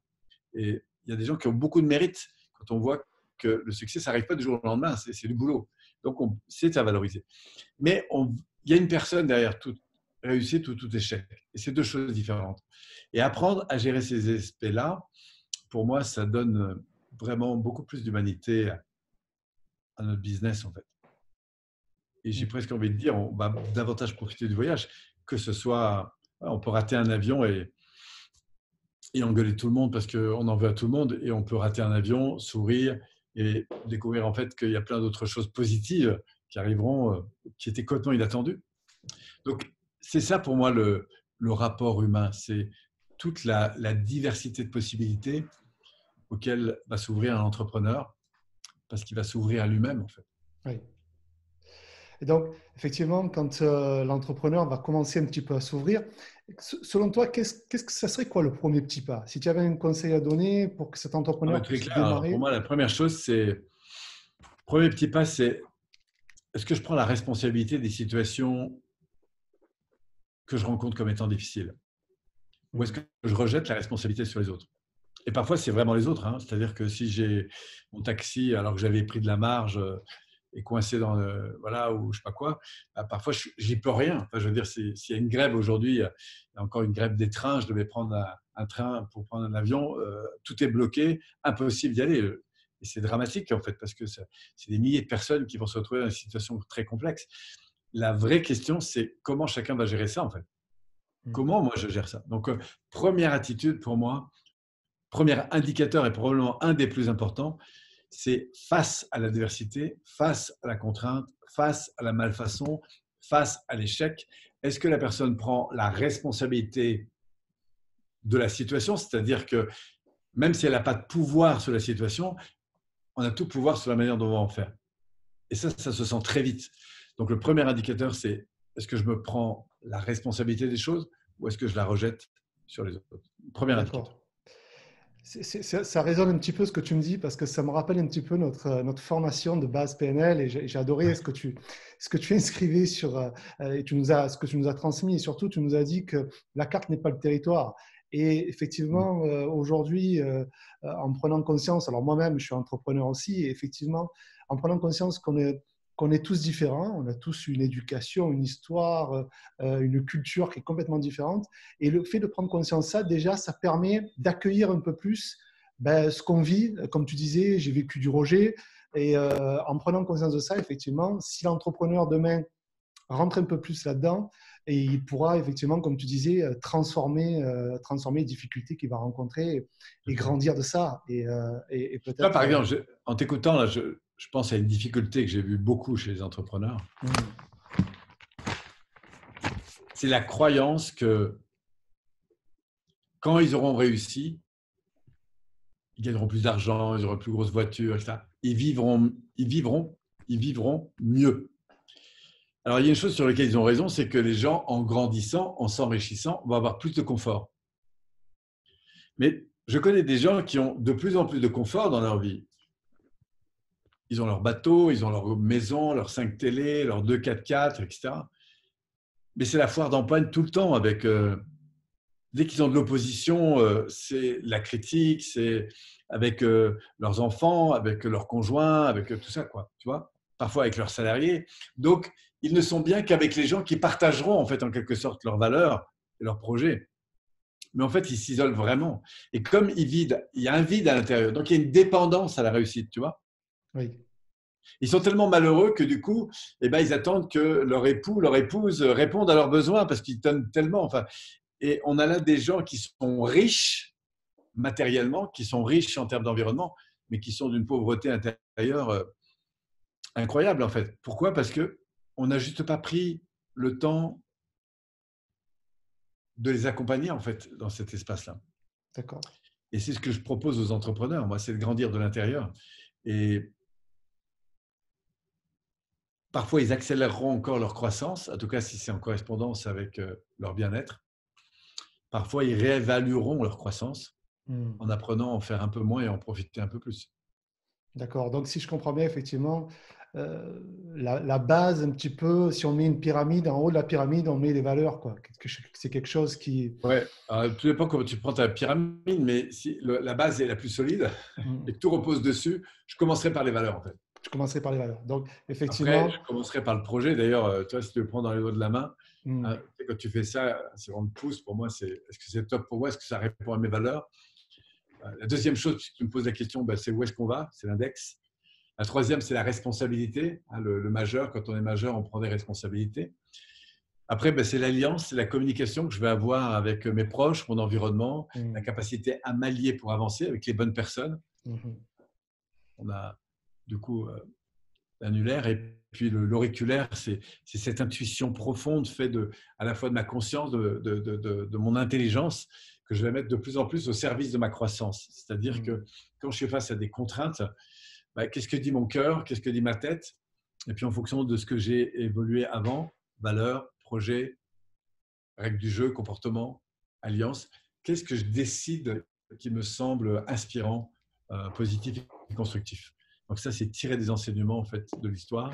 Et il y a des gens qui ont beaucoup de mérite quand on voit que le succès, ça n'arrive pas du jour au lendemain, c'est du boulot. Donc, c'est à valoriser. Mais il y a une personne derrière toute réussite ou tout échec. Et c'est deux choses différentes. Et apprendre à gérer ces aspects-là, pour moi, ça donne vraiment beaucoup plus d'humanité à notre business, en fait. Et j'ai Hmm. presque envie de dire, on va davantage profiter du voyage, que ce soit, on peut rater un avion et engueuler tout le monde parce qu'on en veut à tout le monde, et on peut rater un avion, sourire et découvrir en fait qu'il y a plein d'autres choses positives qui arriveront, qui étaient complètement inattendues. Donc, c'est ça pour moi le rapport humain, c'est toute la diversité de possibilités auxquelles va s'ouvrir un entrepreneur, parce qu'il va s'ouvrir à lui-même en fait. Oui. Et donc, effectivement, quand l'entrepreneur va commencer un petit peu à s'ouvrir, selon toi, qu'est-ce que ça serait quoi le premier petit pas? Si tu avais un conseil à donner pour que cet entrepreneur Très puisse clair. Alors, pour démarrer, moi, la première chose, premier petit pas, c'est est-ce que je prends la responsabilité des situations que je rencontre comme étant difficiles, ou est-ce hmm, que je rejette la responsabilité sur les autres? Et parfois, c'est vraiment les autres, hein. C'est-à-dire que si j'ai mon taxi, alors que j'avais pris de la marge, est coincé dans voilà, ou je sais pas quoi, parfois, j'y peux rien. Enfin, je veux dire, s'il y a une grève aujourd'hui, il y a encore une grève des trains, je devais prendre un train pour prendre un avion, tout est bloqué, impossible d'y aller. Et c'est dramatique, en fait, parce que c'est des milliers de personnes qui vont se retrouver dans une situation très complexe. La vraie question, c'est comment chacun va gérer ça, en fait. hmm, Comment moi je gère ça? Donc, première attitude pour moi, premier indicateur et probablement un des plus importants, c'est face à la diversité, face à la contrainte, face à la malfaçon, face à l'échec, est-ce que la personne prend la responsabilité de la situation? C'est-à-dire que même si elle n'a pas de pouvoir sur la situation, on a tout pouvoir sur la manière dont on va en faire. Et ça se sent très vite. Donc le premier indicateur, c'est est-ce que je me prends la responsabilité des choses ou est-ce que je la rejette sur les autres? Premier indicateur. d'accord. Ça résonne un petit peu ce que tu me dis parce que ça me rappelle un petit peu notre formation de base PNL et j'ai adoré ce que tu inscrivais sur et ce que tu nous as transmis et surtout tu nous as dit que la carte n'est pas le territoire. Et effectivement, aujourd'hui, en prenant conscience, alors moi-même je suis entrepreneur aussi, et effectivement, en prenant conscience qu'on est qu'on est tous différents, on a tous une éducation, une histoire, une culture qui est complètement différente. Et le fait de prendre conscience de ça, déjà, ça permet d'accueillir un peu plus ce qu'on vit. Comme tu disais, j'ai vécu du rejet. Et en prenant conscience de ça, effectivement, si l'entrepreneur demain rentre un peu plus là-dedans, et il pourra effectivement, comme tu disais, transformer les difficultés qu'il va rencontrer et grandir de ça. Et Là, peut-être… par exemple, en t'écoutant, là, je pense à une difficulté que j'ai vue beaucoup chez les entrepreneurs. C'est la croyance que quand ils auront réussi, ils gagneront plus d'argent, ils auront une plus grosse voiture, etc. Ils vivront mieux. Alors, il y a une chose sur laquelle ils ont raison, c'est que les gens, en grandissant, en s'enrichissant, vont avoir plus de confort. Mais je connais des gens qui ont de plus en plus de confort dans leur vie. Ils ont leur bateau, ils ont leur maison, leurs 5 télés, leurs 2 4x4, etc. Mais c'est la foire d'empoigne tout le temps. Dès qu'ils ont de l'opposition, c'est la critique, c'est avec leurs enfants, avec leurs conjoints, avec tout ça, quoi. Tu vois, parfois avec leurs salariés. Donc, ils ne sont bien qu'avec les gens qui partageront, en fait, en quelque sorte, leurs valeurs et leurs projets. Mais en fait, ils s'isolent vraiment. Et comme il y a un vide à l'intérieur. Donc, il y a une dépendance à la réussite, tu vois. Oui. Ils sont tellement malheureux que du coup, eh ben, ils attendent que leur époux, leur épouse répondent à leurs besoins parce qu'ils donnent tellement. Enfin, et on a là des gens qui sont riches matériellement, qui sont riches en termes d'environnement, mais qui sont d'une pauvreté intérieure incroyable en fait. Pourquoi? Parce que on n'a juste pas pris le temps de les accompagner en fait dans cet espace-là. D'accord. Et c'est ce que je propose aux entrepreneurs. Moi, c'est de grandir de l'intérieur. Et parfois, ils accéléreront encore leur croissance, en tout cas si c'est en correspondance avec leur bien-être. Parfois, ils réévalueront leur croissance en apprenant à en faire un peu moins et en profiter un peu plus. D'accord. Donc, si je comprends bien, effectivement, la base, un petit peu, si on met une pyramide, en haut de la pyramide, on met les valeurs, quoi. C'est quelque chose qui… Ouais, tout dépend comment tu prends ta pyramide, mais si la base est la plus solide et que tout repose dessus, je commencerai par les valeurs en fait. Je commencerai par les valeurs. Donc, Après, je effectivement… commencerai par le projet. D'ailleurs, toi, si tu le prends dans les doigts de la main, Hmm. quand tu fais ça, si on me pousse, pour moi, est-ce que c'est top pour moi? Est-ce que ça répond à mes valeurs? La deuxième chose, puisque tu me poses la question, c'est où est-ce qu'on va? C'est l'index. La troisième, c'est la responsabilité. Le majeur, quand on est majeur, on prend des responsabilités. Après, c'est l'alliance, c'est la communication que je vais avoir avec mes proches, mon environnement, la capacité à m'allier pour avancer avec les bonnes personnes. On a du coup l'annulaire et puis l'auriculaire, c'est cette intuition profonde faite à la fois de ma conscience, de mon intelligence, que je vais mettre de plus en plus au service de ma croissance. C'est-à-dire que quand je suis face à des contraintes, qu'est-ce que dit mon cœur? Qu'est-ce que dit ma tête? Et puis en fonction de ce que j'ai évolué avant, valeurs, projets, règles du jeu, comportement, alliance, qu'est-ce que je décide qui me semble inspirant, positif et constructif? Donc ça, c'est tirer des enseignements en fait, de l'histoire,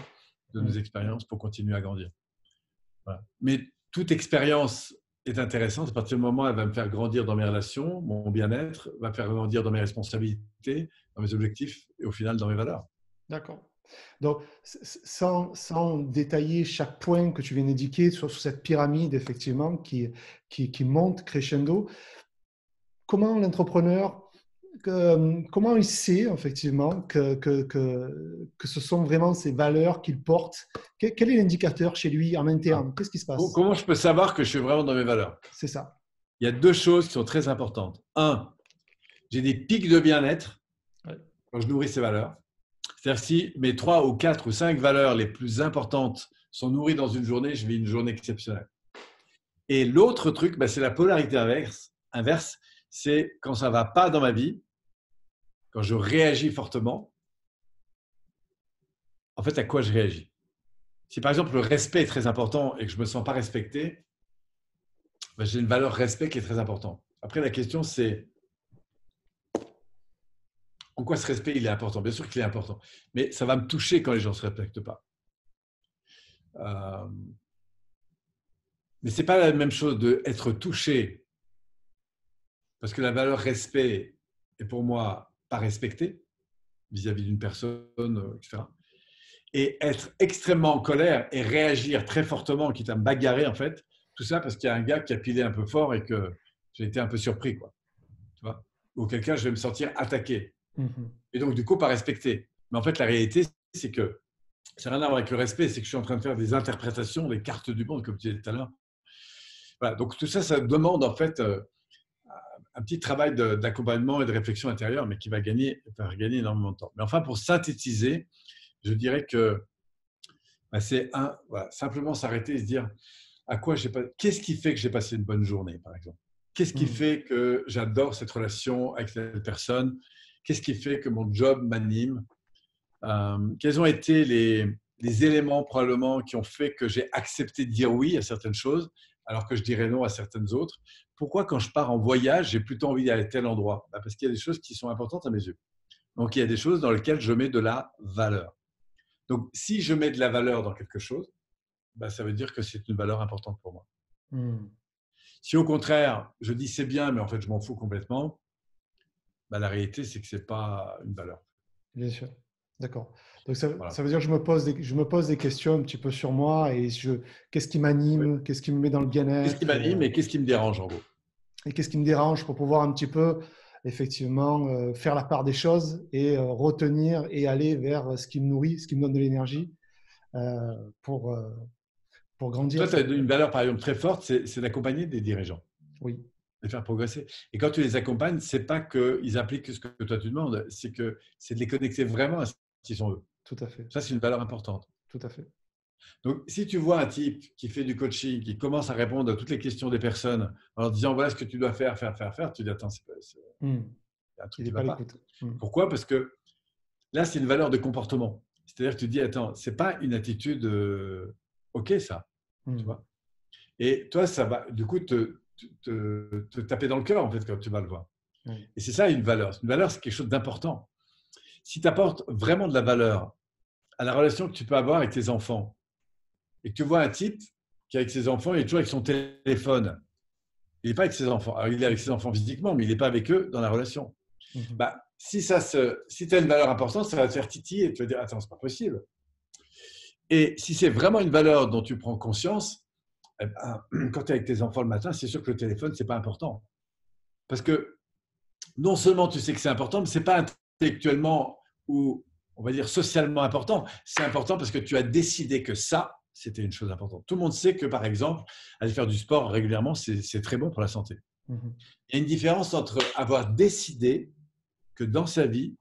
de nos expériences pour continuer à grandir. Voilà. Mais toute expérience est intéressante à partir du moment où elle va me faire grandir dans mes relations, mon bien-être, va me faire grandir dans mes responsabilités, dans mes objectifs et au final dans mes valeurs. D'accord. Donc, sans détailler chaque point que tu viens d'indiquer sur cette pyramide, effectivement, qui monte crescendo, comment l'entrepreneur, comment il sait, effectivement, que ce sont vraiment ces valeurs qu'il porte? Quel est l'indicateur chez lui en interne? Qu'est-ce qui se passe? Comment je peux savoir que je suis vraiment dans mes valeurs? C'est ça. Il y a deux choses qui sont très importantes. Un, j'ai des pics de bien-être quand je nourris ces valeurs. C'est-à-dire si mes 3 ou 4 ou 5 valeurs les plus importantes sont nourries dans une journée, je vis une journée exceptionnelle. Et l'autre truc, c'est la polarité inverse, c'est quand ça ne va pas dans ma vie, quand je réagis fortement, en fait, à quoi je réagis? Si par exemple le respect est très important et que je ne me sens pas respecté, j'ai une valeur respect qui est très importante. Après, la question, c'est en quoi ce respect il est important? Bien sûr qu'il est important, mais ça va me toucher quand les gens ne se respectent pas. Mais ce n'est pas la même chose d'être touché, parce que la valeur respect est pour moi pas respectée vis-à-vis d'une personne, etc. et être extrêmement en colère et réagir très fortement, quitte à me bagarrer en fait. Tout ça parce qu'il y a un gars qui a pilé un peu fort et que j'ai été un peu surpris, quoi. Tu vois? Ou quelqu'un, je vais me sentir attaqué. Mhm. Et donc, du coup, pas respecté. Mais en fait, la réalité, c'est que ça n'a rien à voir avec le respect, c'est que je suis en train de faire des interprétations, des cartes du monde, comme tu disais tout à l'heure. Voilà, donc tout ça, ça demande en fait un petit travail d'accompagnement et de réflexion intérieure, mais qui va faire gagner énormément de temps. Mais enfin, pour synthétiser, je dirais que c'est voilà, simplement s'arrêter et se dire qu'est-ce qui fait que j'ai passé une bonne journée, par exemple. Qu'est-ce qui Mhm. fait que j'adore cette relation avec cette personne? Qu'est-ce qui fait que mon job m'anime? Quels ont été les éléments probablement qui ont fait que j'ai accepté de dire oui à certaines choses alors que je dirais non à certaines autres? Pourquoi quand je pars en voyage, j'ai plutôt envie d'aller à tel endroit? Parce qu'il y a des choses qui sont importantes à mes yeux. Donc il y a des choses dans lesquelles je mets de la valeur. Donc si je mets de la valeur dans quelque chose, ça veut dire que c'est une valeur importante pour moi. Mhm. Si au contraire, je dis c'est bien, mais en fait je m'en fous complètement, la réalité c'est que ce n'est pas une valeur. Bien sûr. D'accord. Donc, ça Voilà. veut dire que je me pose des questions un petit peu sur moi et qu'est-ce qui Oui. m'anime, qu'est-ce qui me met dans le Qu'est-ce qui bien-être m'anime et qu'est-ce qui me dérange en gros? et qu'est-ce qui me dérange pour pouvoir un petit peu, effectivement, faire la part des choses et retenir et aller vers ce qui me nourrit, ce qui me donne de l'énergie euh, pour, euh, pour Toi, grandir. tu as une valeur, par exemple, très forte, c'est d'accompagner des dirigeants, Oui, de les faire progresser. Et quand tu les accompagnes, ce n'est pas qu'ils appliquent ce que toi tu demandes, c'est de les connecter vraiment à ce qu'ils sont eux. tout à fait. Ça, c'est une valeur importante. Tout à fait. Donc, si tu vois un type qui fait du coaching, qui commence à répondre à toutes les questions des personnes en leur disant voilà ce que tu dois faire, tu dis attends, Hmm. il y a un truc Il qui n'est ne pas va à pas. l'écoute. Hmm. Pourquoi? Parce que là, c'est une valeur de comportement. C'est-à-dire que tu dis attends, ce n'est pas une attitude OK, ça. Tu Hmm. vois. Et toi, ça va du coup te taper dans le cœur en fait quand tu vas le voir. Oui. Et c'est ça une valeur. Une valeur, c'est quelque chose d'important. Si tu apportes vraiment de la valeur à la relation que tu peux avoir avec tes enfants et que tu vois un type qui, avec ses enfants, il est toujours avec son téléphone, il n'est pas avec ses enfants. Alors, il est avec ses enfants physiquement, mais il n'est pas avec eux dans la relation. Mhm. Si tu as une valeur importante, ça va te faire titiller et tu vas dire attends, c'est pas possible. Et si c'est vraiment une valeur dont tu prends conscience, quand tu es avec tes enfants le matin, c'est sûr que le téléphone, c'est pas important. Parce que non seulement tu sais que c'est important, mais ce n'est pas intellectuellement ou, on va dire, socialement important. C'est important parce que tu as décidé que ça, c'était une chose importante. Tout le monde sait que, par exemple, aller faire du sport régulièrement, c'est très bon pour la santé. Mhm. Il y a une différence entre avoir décidé que dans sa vie,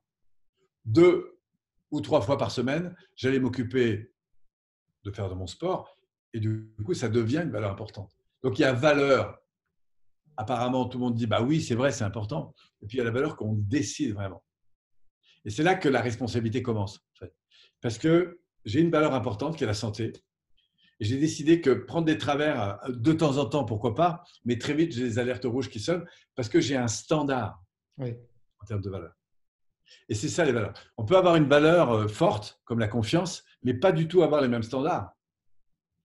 2 ou 3 fois par semaine, j'allais m'occuper de faire de mon sport et du coup, ça devient une valeur importante. Donc, il y a valeur. Apparemment, tout le monde dit bah oui, c'est vrai, c'est important. Et puis, il y a la valeur qu'on décide vraiment. Et c'est là que la responsabilité commence. En fait. Parce que j'ai une valeur importante qui est la santé. Et j'ai décidé que prendre des travers de temps en temps, pourquoi pas, mais très vite, j'ai des alertes rouges qui sonnent parce que j'ai un standard Oui. en termes de valeur. Et c'est ça les valeurs. On peut avoir une valeur forte, comme la confiance, mais pas du tout avoir les mêmes standards.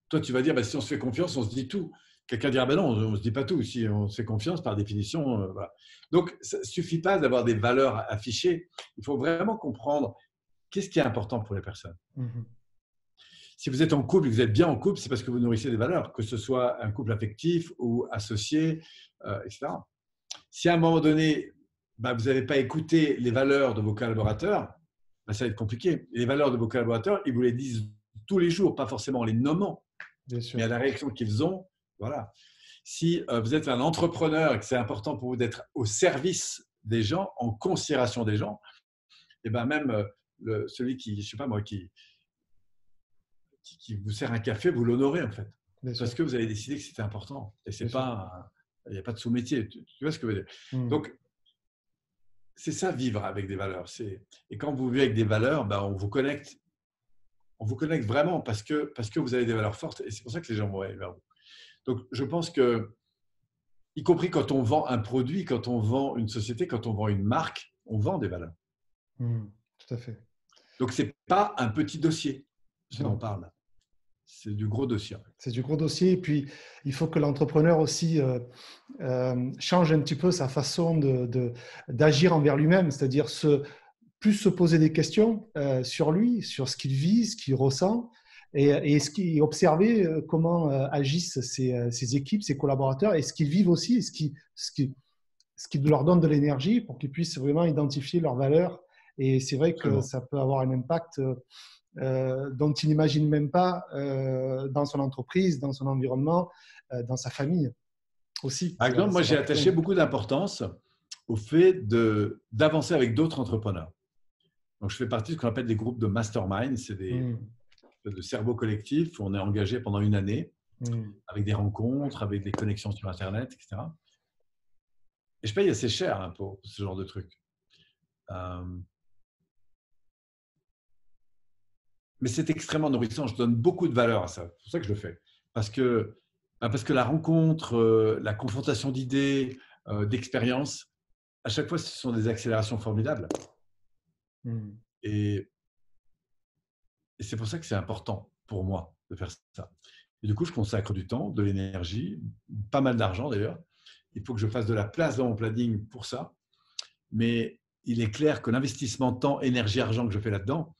Toi, tu vas dire, si on se fait confiance, on se dit tout. Quelqu'un dira, non, on ne se dit pas tout. Si on se fait confiance, par définition, voilà. Donc, ça ne suffit pas d'avoir des valeurs affichées. Il faut vraiment comprendre qu'est-ce qui est important pour les personnes. Mhm. Si vous êtes en couple et que vous êtes bien en couple, c'est parce que vous nourrissez des valeurs, que ce soit un couple affectif ou associé, etc. Si à un moment donné, vous n'avez pas écouté les valeurs de vos collaborateurs, ça va être compliqué. Et les valeurs de vos collaborateurs, ils vous les disent tous les jours, pas forcément en les nommant, Bien mais à sûr. la réaction qu'ils ont. Voilà. Si vous êtes un entrepreneur et que c'est important pour vous d'être au service des gens, en considération des gens, et même celui qui, je sais pas moi, qui vous sert un café, vous l'honorez en fait. Bien Parce sûr. que vous avez décidé que c'était important. Et c'est Bien sûr. pas, il n'y a pas de sous-métier. Tu vois ce que je veux dire? Mhm. Donc, c'est ça, vivre avec des valeurs. Et quand vous vivez avec des valeurs, on vous connecte vraiment parce que vous avez des valeurs fortes. Et c'est pour ça que les gens vont aller vers vous. Donc, je pense que, y compris quand on vend un produit, quand on vend une société, quand on vend une marque, on vend des valeurs. Mhm. Tout à fait. Donc, ce n'est pas un petit dossier, ce dont on Non. parle. C'est du gros dossier. C'est du gros dossier. Et puis, il faut que l'entrepreneur aussi change un petit peu sa façon d'agir envers lui-même, c'est-à-dire plus se poser des questions sur lui, sur ce qu'il vit, ce qu'il ressent, et observer comment agissent ses équipes, ses collaborateurs, et ce qu'ils vivent aussi, et ce qui leur donne de l'énergie pour qu'ils puissent vraiment identifier leurs valeurs. Et c'est vrai que Absolument. ça peut avoir un impact dont il n'imagine même pas dans son entreprise, dans son environnement, dans sa famille aussi. Par exemple, moi, Ça j'ai va plus attaché loin. beaucoup d'importance au fait d'avancer avec d'autres entrepreneurs. Donc, je fais partie de ce qu'on appelle des groupes de mastermind. C'est des Mm, de cerveau collectif où on est engagé pendant une année mm. avec des rencontres, avec des connexions sur Internet, etc. Et je paye assez cher hein, pour ce genre de truc. Euh, mais c'est extrêmement nourrissant. Je donne beaucoup de valeur à ça. C'est pour ça que je le fais. Parce que la rencontre, la confrontation d'idées, d'expériences, à chaque fois, ce sont des accélérations formidables. Mm. Et, et c'est pour ça que c'est important pour moi de faire ça. Et du coup, je consacre du temps, de l'énergie, pas mal d'argent d'ailleurs. Il faut que je fasse de la place dans mon planning pour ça. Mais il est clair que l'investissement temps, énergie, argent que je fais là-dedans,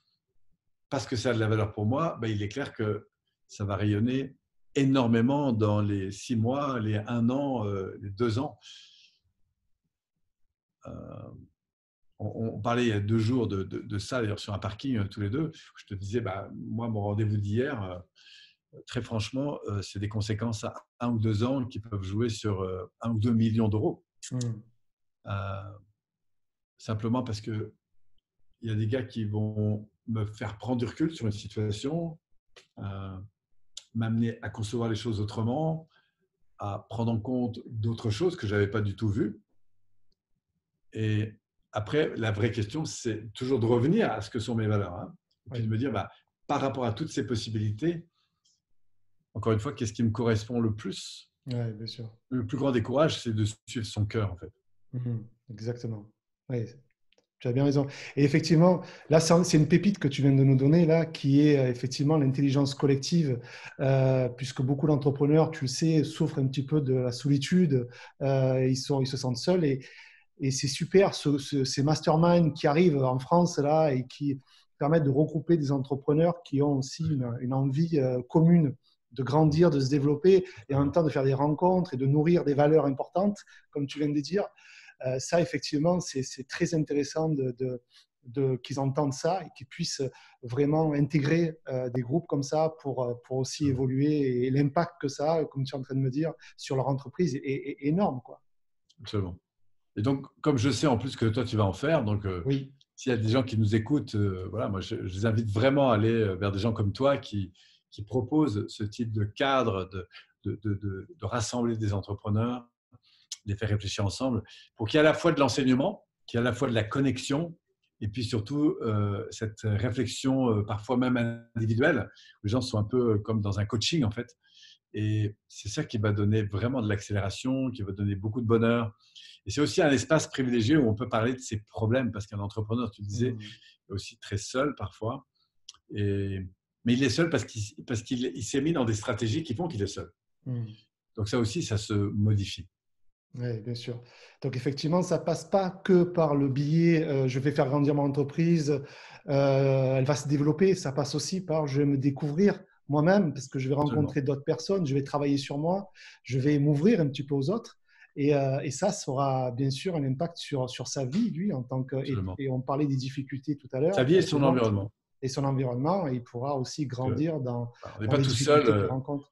parce que ça a de la valeur pour moi, ben, il est clair que ça va rayonner énormément dans les 6 mois, les 1 an, les 2 ans. Euh, on parlait il y a 2 jours de ça, d'ailleurs, sur un parking, tous les deux. Je te disais, bah, moi, mon rendez-vous d'hier, très franchement, c'est des conséquences à 1 ou 2 ans qui peuvent jouer sur 1 ou 2 millions d'euros. Mm. Euh, simplement parce qu'il y a des gars qui vont me faire prendre du recul sur une situation, euh, m'amener à concevoir les choses autrement, à prendre en compte d'autres choses que je n'avais pas du tout vues. Et après, la vraie question, c'est toujours de revenir à ce que sont mes valeurs. Hein. Et puis de Oui, me dire, bah, par rapport à toutes ces possibilités, encore une fois, qu'est-ce qui me correspond le plus? ouais, bien sûr. Le plus grand des courages, c'est de suivre son cœur, en fait. Mhm, exactement. Oui, tu as bien raison. Et effectivement, là, c'est une pépite que tu viens de nous donner, là, qui est effectivement l'intelligence collective, puisque beaucoup d'entrepreneurs, tu le sais, souffrent un petit peu de la solitude, ils se sentent seuls, et c'est super, ces masterminds qui arrivent en France, là, et qui permettent de regrouper des entrepreneurs qui ont aussi une envie commune de grandir, de se développer, et en même temps de faire des rencontres et de nourrir des valeurs importantes, comme tu viens de dire. Ça, effectivement, c'est très intéressant qu'ils entendent ça et qu'ils puissent vraiment intégrer des groupes comme ça pour aussi évoluer. Et l'impact que ça a, comme tu es en train de me dire, sur leur entreprise est énorme, quoi. Absolument. Et donc, comme je sais en plus que toi, tu vas en faire, donc Oui. s'il y a des gens qui nous écoutent, voilà, moi, je les invite vraiment à aller vers des gens comme toi qui proposent ce type de cadre, de rassembler des entrepreneurs, de les faire réfléchir ensemble, pour qu'il y ait à la fois de l'enseignement, qu'il y ait à la fois de la connexion, et puis surtout cette réflexion parfois même individuelle, où les gens sont un peu comme dans un coaching en fait. Et c'est ça qui va donner vraiment de l'accélération, qui va donner beaucoup de bonheur. Et c'est aussi un espace privilégié où on peut parler de ses problèmes, parce qu'un entrepreneur, tu le disais, Mm. est aussi très seul parfois. Et, mais il est seul parce qu'il il s'est mis dans des stratégies qui font qu'il est seul. Mm. Donc ça aussi, ça se modifie. Oui, bien sûr. Donc, effectivement, ça passe pas que par le biais je vais faire grandir mon entreprise, elle va se développer. Ça passe aussi par je vais me découvrir moi-même parce que je vais Absolument. rencontrer d'autres personnes, je vais travailler sur moi, je vais m'ouvrir un petit peu aux autres. Et ça aura bien sûr un impact sur sa vie, lui, en tant que. Absolument. Et on parlait des difficultés tout à Sa l'heure vie et son précédentes environnement. et son environnement. Et il pourra aussi Parce que, grandir bah, on n'est dans pas les tout seul. difficultés qu'il rencontre.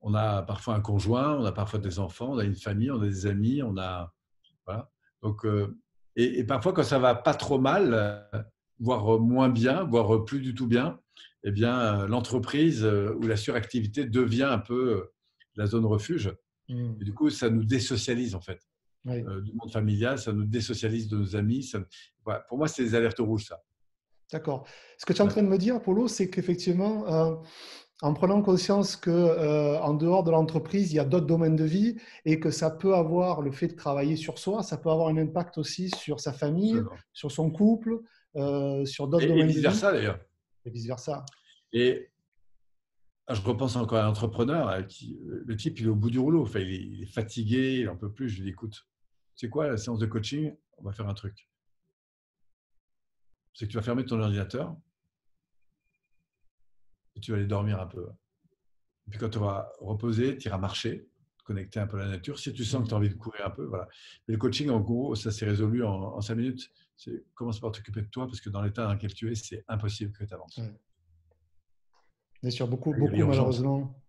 On a parfois un conjoint, on a parfois des enfants, on a une famille, on a des amis, on a voilà. Donc et parfois quand ça va pas trop mal, voire moins bien, voire plus du tout bien, eh bien l'entreprise ou la suractivité devient un peu la zone refuge. Et Mm. du coup, ça nous désocialise en fait Oui. du monde familial, ça nous désocialise de nos amis. Voilà. Pour moi, c'est des alertes rouges ça. D'accord. Ce que tu es en Ouais, train de me dire, Polo, c'est qu'effectivement, en prenant conscience que en dehors de l'entreprise, il y a d'autres domaines de vie et que ça peut avoir le fait de travailler sur soi, ça peut avoir un impact aussi sur sa famille, absolument. sur son couple, sur d'autres Et domaines vice de vie versa d'ailleurs. et vice-versa. Et je repense encore à un entrepreneur le type, il est au bout du rouleau. Enfin, il est fatigué, il n'en peut plus. Je lui dis, écoute, c'est quoi la séance de coaching? On va faire un truc. c'est que tu vas fermer ton ordinateur et tu vas aller dormir un peu. Et puis quand tu vas reposer, tu iras marcher, te connecter un peu à la nature. Si tu sens que tu as envie de courir un peu, voilà. Mais le coaching, en gros, ça s'est résolu en 5 minutes. C'est commence par t'occuper de toi parce que dans l'état dans lequel tu es, c'est impossible que tu avances. Ouais. Bien sûr, beaucoup, Il y a beaucoup l'urgence. malheureusement,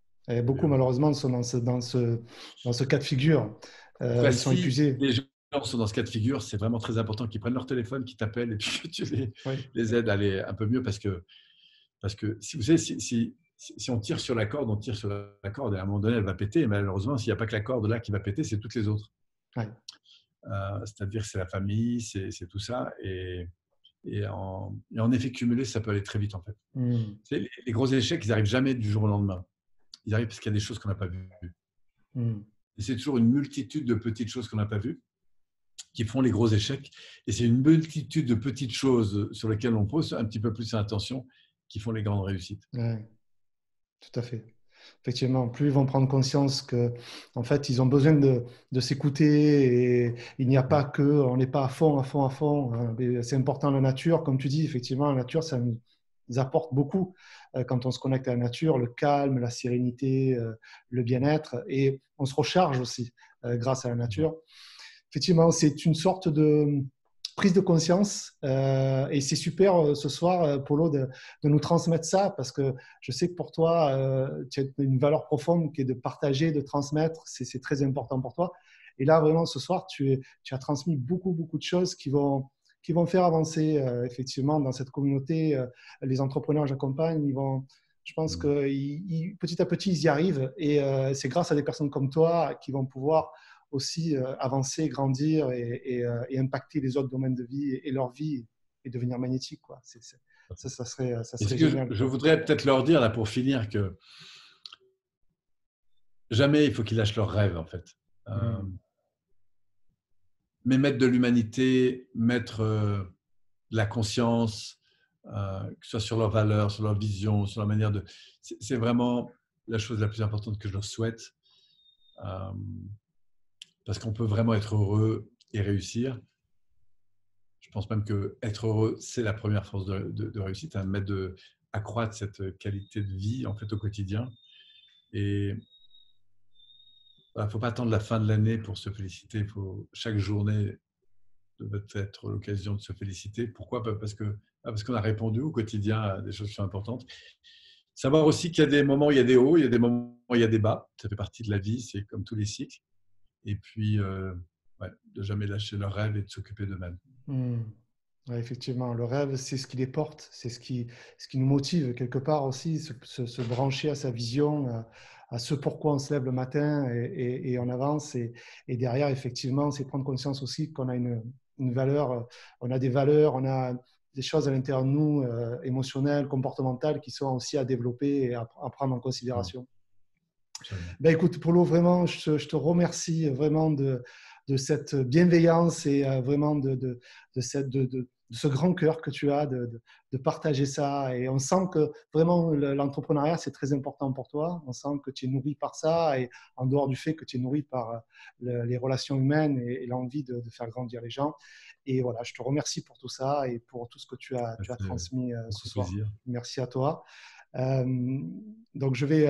beaucoup malheureusement sont dans ce cas de figure. Bah, Ils sont si épuisés. les gens sont dans ce cas de figure, c'est vraiment très important qu'ils prennent leur téléphone, qu'ils t'appellent et puis que tu Oui, les aides à aller un peu mieux parce que si, vous savez, si on tire sur la corde, on tire sur la corde et à un moment donné, elle va péter. Et malheureusement, s'il n'y a pas que la corde là qui va péter, c'est toutes les autres. ouais. C'est-à-dire c'est la famille, c'est tout ça. Et en effet cumulé, ça peut aller très vite en fait. Hmm, Les gros échecs, ils n'arrivent jamais du jour au lendemain. Ils arrivent parce qu'il y a des choses qu'on n'a pas vues. hmm. Et c'est toujours une multitude de petites choses qu'on n'a pas vues qui font les gros échecs. Et c'est une multitude de petites choses sur lesquelles on pose un petit peu plus attention qui font les grandes réussites. Ouais, tout à fait. Effectivement, plus ils vont prendre conscience que, en fait, ils ont besoin de s'écouter et il n'y a pas que, on n'est pas à fond, à fond, à fond, hein. Mais c'est important la nature, comme tu dis, effectivement, la nature, ça nous apporte beaucoup quand on se connecte à la nature, le calme, la sérénité, le bien-être et on se recharge aussi grâce à la nature. Effectivement, c'est une sorte de prise de conscience et c'est super ce soir, Polo, de nous transmettre ça parce que je sais que pour toi, tu as une valeur profonde qui est de partager, de transmettre, c'est très important pour toi. Et là, vraiment, ce soir, tu as transmis beaucoup, beaucoup de choses qui vont faire avancer effectivement dans cette communauté. Les entrepreneurs que j'accompagne, je pense que petit à petit, ils y arrivent et c'est grâce à des personnes comme toi qui vont pouvoir aussi avancer, grandir et impacter les autres domaines de vie et leur vie et devenir magnétique, quoi. Ça Et ce serait que génial, je quoi. voudrais peut-être leur dire là pour finir que jamais il faut qu'ils lâchent leurs rêves en fait. Euh, Mm. mais mettre de l'humanité, mettre de la conscience, que ce soit sur leurs valeurs, sur leur vision, sur la manière de... C'est vraiment la chose la plus importante que je leur souhaite. Euh, parce qu'on peut vraiment être heureux et réussir. Je pense même que être heureux, c'est la première force de réussite, hein, accroître cette qualité de vie en fait au quotidien. Et il ne faut pas attendre la fin de l'année pour se féliciter. Chaque journée doit être l'occasion de se féliciter. Pourquoi? Parce qu'on a répondu au quotidien à des choses qui sont importantes. Savoir aussi qu'il y a des moments où il y a des hauts, il y a des moments où il y a des bas. Ça fait partie de la vie, c'est comme tous les cycles. Et puis, ouais, de jamais lâcher leurs rêves et de s'occuper d'eux-mêmes. Mm. Ouais, effectivement, le rêve, c'est ce qui les porte, c'est ce qui nous motive quelque part aussi, se brancher à sa vision, à ce pourquoi on se lève le matin et on avance. Et derrière, effectivement, c'est prendre conscience aussi qu'on a une valeur, on a des valeurs, on a des choses à l'intérieur de nous, émotionnelles, comportementales, qui sont aussi à développer et à prendre en Mmh, considération. absolument. Ben écoute, Polo, vraiment, je te remercie vraiment de cette bienveillance et vraiment de ce grand cœur que tu as de partager ça. Et on sent que vraiment l'entrepreneuriat, c'est très important pour toi. On sent que tu es nourri par ça et en dehors du fait que tu es nourri par les relations humaines et l'envie de faire grandir les gens. Et voilà, je te remercie pour tout ça et pour tout ce que tu as Ça fait transmis ce beaucoup soir. plaisir. Merci à toi. Euh, donc, je vais